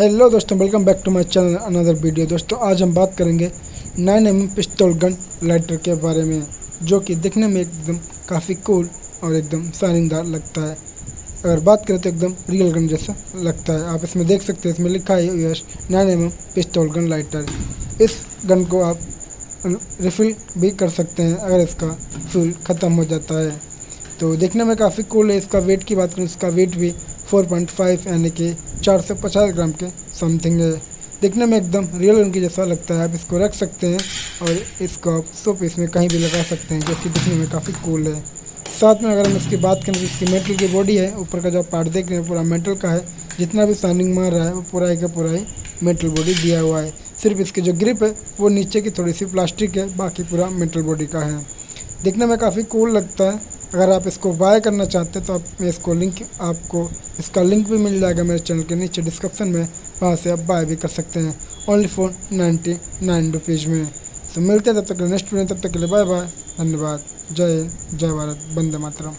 Hello दोस्तों, welcome back to my channel another video. दोस्तों आज हम बात करेंगे 9mm पिस्तौल गन लाइटर के बारे में, जो कि दिखने में एकदम काफ़ी कूल और एकदम शानदार लगता है। अगर बात करें तो एकदम रियल गन जैसा लगता है। आप इसमें देख सकते हैं, इसमें लिखा है यूएस 9mm पिस्तौल गन लाइटर। इस गन को आप रिफ़िल भी कर सकते हैं अगर इसका फ्यूल ख़त्म हो जाता है। तो देखने में काफ़ी कूल है। इसका वेट की बात करें, इसका वेट भी 4.5 यानी कि 450 ग्राम के समथिंग है। दिखने में एकदम रियल गन की जैसा लगता है। आप इसको रख सकते हैं और इसको आप शो पीस में कहीं भी लगा सकते हैं, जो कि दिखने में काफ़ी कूल है। साथ में अगर हम इसकी बात करें तो इसकी मेटल की बॉडी है। ऊपर का जो पार्ट देख रहे हैं पूरा मेटल का है। जितना भी शाइनिंग मार रहा है वो पूरा का पूरा ही मेटल बॉडी दिया हुआ है। सिर्फ इसकी जो ग्रिप है वो नीचे की थोड़ी सी प्लास्टिक है, बाकी पूरा मेटल बॉडी का है। दिखने में काफ़ी कूल लगता है। अगर आप इसको बाय करना चाहते हैं तो आपको इसका लिंक भी मिल जाएगा मेरे चैनल के नीचे डिस्क्रिप्शन में। वहाँ से आप बाय भी कर सकते हैं ओनली फॉर 99 रुपीज़ में। तो मिलते हैं तब तक नेक्स्ट वीडियो, तब तक के लिए बाय बाय, धन्यवाद। जय हिंद, जय भारत, वंदे मातरम।